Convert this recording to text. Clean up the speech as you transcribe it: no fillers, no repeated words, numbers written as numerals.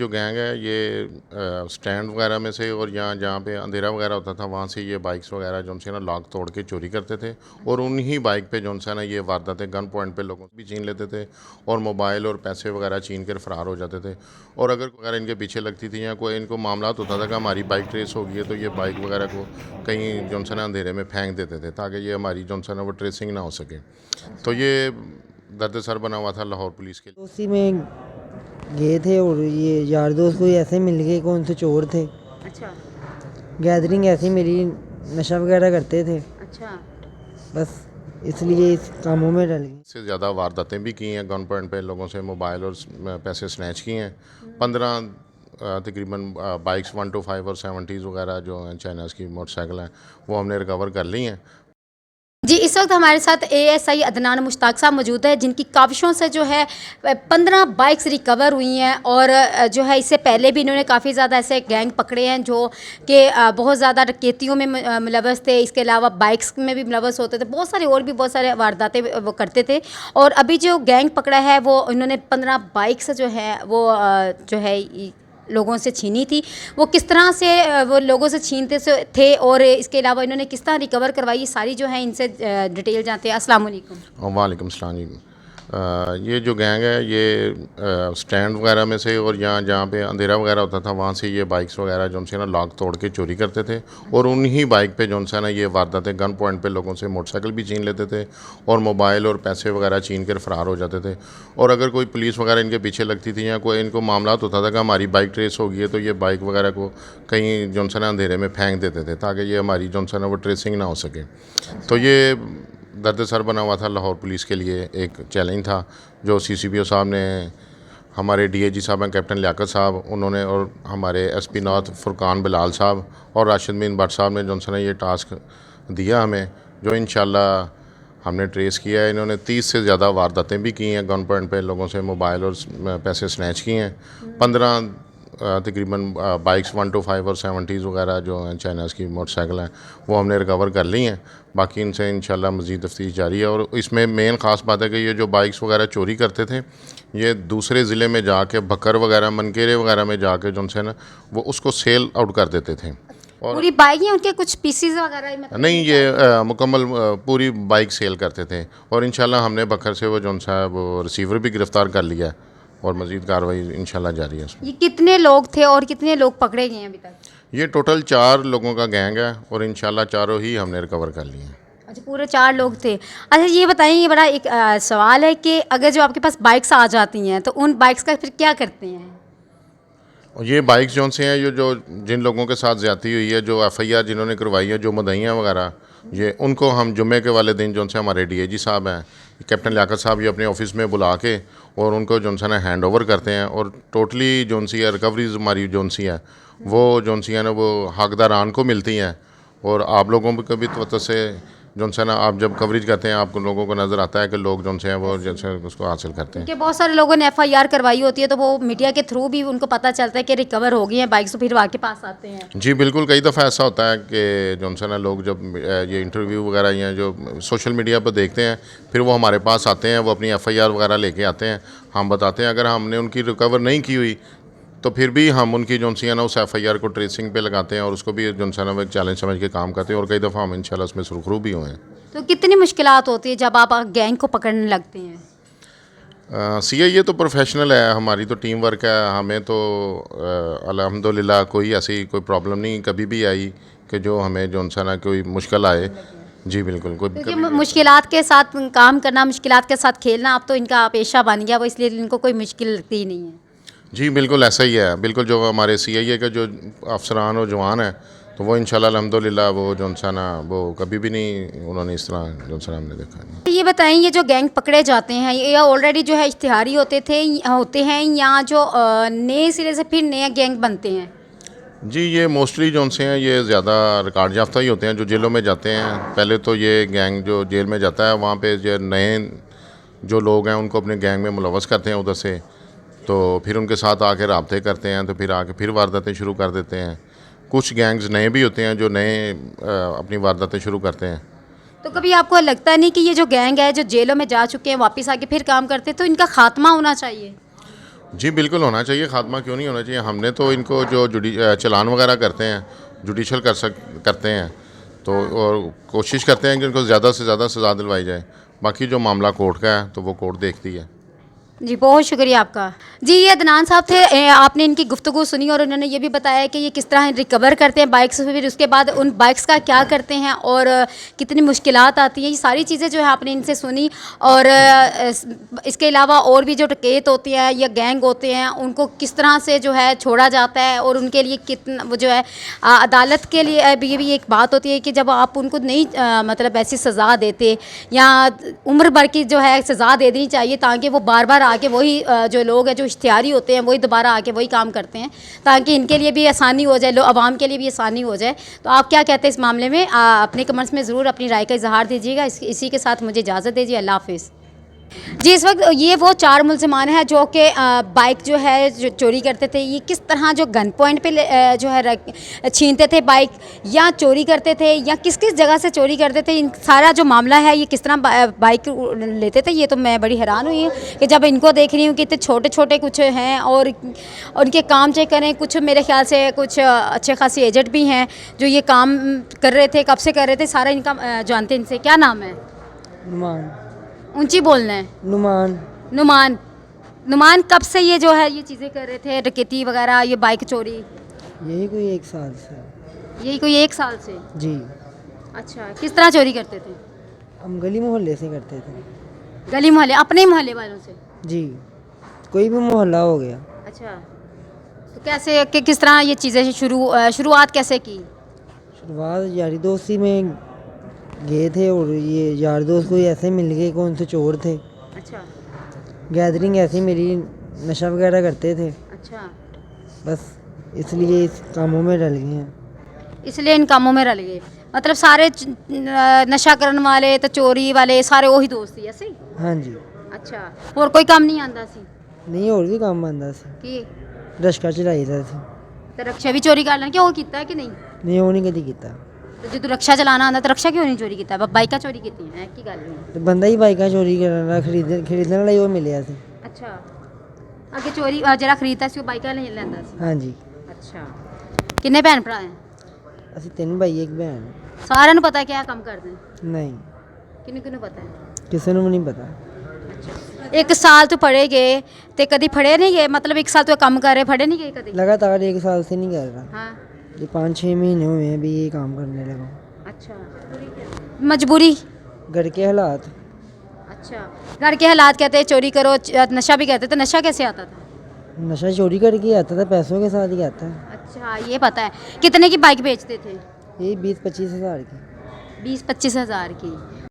जो गैंग है ये स्टैंड वगैरह में से और यहाँ जहाँ पे अंधेरा वगैरह होता था वहाँ से ये बाइक्स वगैरह जो उनसे ना लॉक तोड़ के चोरी करते थे और उन्हीं बाइक पे जो उनसे ना ये वारदातें गन पॉइंट पे लोगों से भी छीन लेते थे और मोबाइल और पैसे वगैरह छीन कर फरार हो जाते थे। और अगर इनके पीछे लगती थी या कोई इनको मामला होता था कि हमारी बाइक ट्रेस हो गई है तो ये बाइक वगैरह को कहीं जो उनसे ना अंधेरे में फेंक देते थे ताकि ये हमारी जो उनसे ना वो ट्रेसिंग ना हो सके। तो ये दर्द सर बना हुआ था लाहौर पुलिस के लिए। उसी में गए थे और ये यार दोस्त कोई ऐसे मिल गए, कौन से चोर थे। अच्छा। गैदरिंग ऐसी मेरी, नशा वगैरह करते थे, अच्छा। बस इसलिए इस कामों में डल गए। इससे ज़्यादा वारदातें भी की हैं, गन पॉइंट पे लोगों से मोबाइल और पैसे स्नैच किए हैं। 15 तकरीबन बाइक्स 125 और 70s वगैरह जो हैं चाइनाज़ की मोटरसाइकिल हैं वो हमने रिकवर कर ली हैं। जी, इस वक्त हमारे साथ एएसआई अदनान मुश्ताक साहब मौजूद है जिनकी काविशों से जो है 15 बाइक्स रिकवर हुई हैं और जो है इससे पहले भी इन्होंने काफ़ी ज़्यादा ऐसे गैंग पकड़े हैं जो कि बहुत ज़्यादा डकैतियों में मुलव्वस थे। इसके अलावा बाइक्स में भी मुलव्वस होते थे, बहुत सारे और भी बहुत सारे वारदातें वो करते थे। और अभी जो गैंग पकड़ा है वो इन्होंने 15 बाइक्स जो है वो जो है लोगों से छीनी थी। वो किस तरह से वो लोगों से छीनते से थे और इसके अलावा इन्होंने किस तरह रिकवर करवाई, ये सारी जो है इनसे डिटेल जानते हैं। अस्सलाम वालेकुम। वालेकुम सलाम जी। ये जो गैंग है ये स्टैंड वगैरह में से और यहाँ जहाँ पे अंधेरा वगैरह होता था वहाँ से ये बाइक्स वगैरह जो उनसे ना लॉक तोड़ के चोरी करते थे और उन्हीं बाइक पे जो उनसे ना ये वारदातें गन पॉइंट पे लोगों से मोटरसाइकिल भी छीन लेते थे और मोबाइल और पैसे वगैरह छीन कर फरार हो जाते थे। और अगर कोई पुलिस वगैरह इनके पीछे लगती थी या कोई इनको मामला होता था कि हमारी बाइक ट्रेस हो गई है तो ये बाइक वगैरह को कहीं जो उनसे ना अंधेरे में फेंक देते थे ताकि ये हमारी जो उनसे ना वो ट्रेसिंग ना हो सके। तो ये दर्द सर बना हुआ था लाहौर पुलिस के लिए, एक चैलेंज था जो CCPO साहब ने, हमारे DIG साहब हैं कैप्टन लियाकत साहब, उन्होंने और हमारे SP नॉर्थ फुरकान बिलाल साहब और राशिद मीन भट्ट साहब ने जो उनसे ये टास्क दिया हमें, जो इंशाल्लाह हमने ट्रेस किया है। इन्होंने 30 से ज़्यादा वारदातें भी की हैं, गन पॉइंट पे लोगों से मोबाइल और पैसे स्नैच किए हैं। 15 तकरीबन बाइक्स 125 और 70s वगैरह जो हैं चाइनाज़ की मोटरसाइकिल हैं वो हमने रिकवर कर ली हैं। बाकी इनसे इंशाल्लाह मज़ीद तफ्तीश जारी है। और इसमें मेन ख़ास बात है कि ये जो बाइक्स वगैरह चोरी करते थे ये दूसरे ज़िले में जाके बकर वगैरह मनकेरे वगैरह में जाके जो उनसे ना वो उसको सेल आउट कर देते थे। और पूरी बाइक या उनके कुछ पीसीज वगैरह मतलब नहीं, ये मुकम्मल पूरी बाइक सेल करते थे। और इंशाल्लाह हमने बकर से वो जो सा वो रिसीवर भी गिरफ़्तार कर लिया है और मज़ीद कार्रवाई इंशाल्लाह जारी है उसमें। ये कितने लोग थे और कितने लोग पकड़े गए हैं अभी तक? ये टोटल 4 लोगों का गैंग है और इंशाल्लाह चारों ही हमने रिकवर कर लिए हैं। अच्छा, पूरे 4 लोग थे। अच्छा, ये बताइए, ये बड़ा एक सवाल है कि अगर जो आपके पास बाइक्स आ जाती हैं तो उन बाइक्स का फिर क्या करते हैं? और ये बाइक्स जो से हैं, ये जो जिन लोगों के साथ ज़्यादती हुई है, जो FIR जिन्होंने करवाई है, जो मुद्दइयाँ वगैरह, ये उनको हम जुम्मे के वाले दिन जो से हमारे DIG साहब हैं कैप्टन लियाकत साहब ये अपने ऑफिस में बुला के और उनको जो है ना हैंड ओवर करते हैं। और टोटली जो सी है रिकवरीज हमारी जो सी है वो जो सी है ना वो हकदारान को मिलती हैं। और आप लोगों को भी तो से जो है ना आप जब कवरेज करते हैं आप लोगों को नज़र आता है कि लोग जो हैं वो जैसे उसको हासिल करते हैं। क्योंकि बहुत सारे लोगों ने FIR करवाई होती है तो वो मीडिया के थ्रू भी उनको पता चलता है कि रिकवर हो गई हैं बाइक्स, तो फिर वो आपके पास आते हैं। जी बिल्कुल, कई दफ़ा ऐसा होता है कि जो है ना लोग जब ये इंटरव्यू वगैरह या जो सोशल मीडिया पर देखते हैं फिर वो हमारे पास आते हैं, वो अपनी FIR वगैरह लेके आते हैं, हम बताते हैं। अगर हमने उनकी रिकवर नहीं की हुई तो फिर भी हम उनकी जो है ना उस FIR को ट्रेसिंग पे लगाते हैं और उसको भी जो है ना वो एक चैलेंज समझ के काम करते हैं और कई दफ़ा हम इंशाल्लाह उसमें सुरखरू भी हुए हैं। तो कितनी मुश्किलात होती है जब आप गैंग को पकड़ने लगते हैं? CIA तो प्रोफेशनल है, हमारी तो टीम वर्क है, हमें तो अल्हम्दुलिल्लाह कोई ऐसी कोई प्रॉब्लम नहीं कभी भी आई कि जो हमें जो है ना कोई मुश्किल आए। जी बिल्कुल, कोई क्योंकि मुश्किलात के साथ काम करना, मुश्किलात के साथ खेलना अब तो इनका पेशा बन गया, वो इसलिए इनको कोई मुश्किल लगती ही नहीं है। जी बिल्कुल ऐसा ही है। बिल्कुल जो हमारे CIA के जो अफसरान और जवान हैं तो वो इंशाल्लाह अल्हम्दुलिल्लाह वो जो है ना वो कभी भी नहीं उन्होंने इस तरह जो है हमने देखा नहीं। ये बताएं, ये जो गैंग पकड़े जाते हैं ये ऑलरेडी जो है इश्तिहारी होते हैं या जो नए सिरे से फिर नए गैंग बनते हैं? जी ये मोस्टली जो उनसे हैं ये ज़्यादा रिकॉर्ड याफ्ता ही होते हैं जो जेलों में जाते हैं। पहले तो ये गैंग जो जेल में जाता है वहाँ पे जो नए जो लोग हैं उनको अपने गैंग में मुलव्वस करते हैं उधर से, तो फिर उनके साथ आके राब्ते करते हैं, तो फिर आके फिर वारदातें शुरू कर देते हैं। कुछ गैंग्स नए भी होते हैं जो नए अपनी वारदातें शुरू करते हैं। तो कभी आपको लगता नहीं कि ये जो गैंग है जो जेलों में जा चुके हैं वापस आके फिर काम करते हैं तो इनका खात्मा होना चाहिए? जी बिल्कुल होना चाहिए, खात्मा क्यों नहीं होना चाहिए। हमने तो इनको जो चलान वगैरह करते हैं, जुडिशल करते हैं, तो और कोशिश करते हैं कि इनको ज़्यादा से ज़्यादा सज़ा दिलवाई जाए। बाकी जो मामला कोर्ट का है तो वो कोर्ट देखती है। जी बहुत शुक्रिया आपका। जी ये अदनान साहब थे, आपने इनकी गुफ्तगू सुनी और उन्होंने ये भी बताया कि ये किस तरह रिकवर करते हैं बाइक्स, फिर उसके बाद उन बाइक्स का क्या करते हैं और कितनी मुश्किलात आती हैं, ये सारी चीज़ें जो है आपने इनसे सुनी। और इसके अलावा और भी जो डकैत होते हैं या गैंग होते हैं उनको किस तरह से जो है छोड़ा जाता है और उनके लिए कितना वो जो है अदालत के लिए भी एक बात होती है कि जब आप उनको नहीं मतलब ऐसी सज़ा देते या उम्र भर की जो है सज़ा दे देनी चाहिए ताकि वो बार बार आके वही जो लोग हैं जो इश्तिहारी होते हैं वही दोबारा आके वही काम करते हैं, ताकि इनके लिए भी आसानी हो जाए, आवाम के लिए भी आसानी हो जाए। तो आप क्या कहते हैं इस मामले में? अपने कमेंट्स में ज़रूर अपनी राय का इजहार दीजिएगा। इसी के साथ मुझे इजाज़त दीजिए। अल्लाह हाफिज़। जी इस वक्त ये वो 4 मुलज़मान हैं जो कि बाइक जो है जो चोरी करते थे। ये किस तरह जो गन पॉइंट पे जो है छीनते थे बाइक या चोरी करते थे या किस किस जगह से चोरी करते थे, इन सारा जो मामला है ये किस तरह बाइक लेते थे, ये तो मैं बड़ी हैरान हुई हूँ कि जब इनको देख रही हूँ कि इतने छोटे छोटे कुछ हैं और उनके काम चेक करें, कुछ मेरे ख्याल से कुछ अच्छे खासी एजेंट भी हैं जो ये काम कर रहे थे, कब से कर रहे थे, सारा इनका जानते हैं। इनसे क्या नाम है? नुमान। ऊंची बोलना है। नुमान। नुमान। नुमान कब से ये जो है ये चीज़ें कर रहे थे, डकैती वगैरह, ये बाइक चोरी? यही कोई 1 साल से। यही कोई 1 साल से? जी। अच्छा, किस तरह चोरी करते थे? हम गली मोहल्ले से करते थे। गली मोहल्ले, अपने ही मोहल्ले वालों से? जी, कोई भी मोहल्ला हो गया। अच्छा, तो कैसे कि किस तरह ये चीज़ें शुरुआत कैसे की? शुरुआत यारी दोस्ती में गए थे और ये यार दोस्त कोई ऐसे मिल गए, कौन से चोर थे। अच्छा। गैदरिंग ऐसी मेरी, नशा वगैरह करते थे, अच्छा, बस इसलिए इस कामों में डल गए हैं। इसलिए इन कामों में रल गए। मतलब सारे नशा करने वाले तो चोरी वाले सारे वही दोस्त ही ऐसे? हाँ जी। अच्छा, और कोई काम नहीं आंदा सी? नहीं, और भी काम आंदा सी। कि रश्का चढ़ाई दा सी। तो रक्षा भी चोरी कर लें क्या, वो किया है कि नहीं? नहीं, वो नहीं कदी कीता। तो जो रक्षा चलाना आंदा तो रक्षा क्यों नहीं चोरी किया? बाइका चोरी की है की गल नहीं? तो बंदा ही बाइकां चोरी करना खरीदने वाला ही वो मिलिया सी। अच्छा, अगे चोरी जरा खरीदता सी वो बाइका ले लेंदा सी? हाँ जी। अच्छा, किन्ने भैन भरा हैं? ਅਸੀਂ 3 भाई 1 बहन। सारे ਨੂੰ पता है क्या काम करते हैं? नहीं, किन्नू किन्नू पता है? किसी को नहीं पता। एक साल तो पढ़े गए ते कदी फड़े नहीं गए? मतलब 1 साल तो काम कर रहे, फड़े नहीं गए कदी? लगातार 1 साल से नहीं कर रहा। हाँ। ये 5-6 महीने हुए हैं अभी ये काम करने लगा। अच्छा, मजबूरी? घर के हालात। अच्छा, घर के हालात कहते हैं चोरी करो, नशा भी कहते, तो नशा कैसे आता था? नशा चोरी करके आता था, पैसों के साथ ही आता है। अच्छा, ये पता है। कितने की बाइक बेचते थे? ये 20-25 हज़ार की। 20-25 हज़ार की।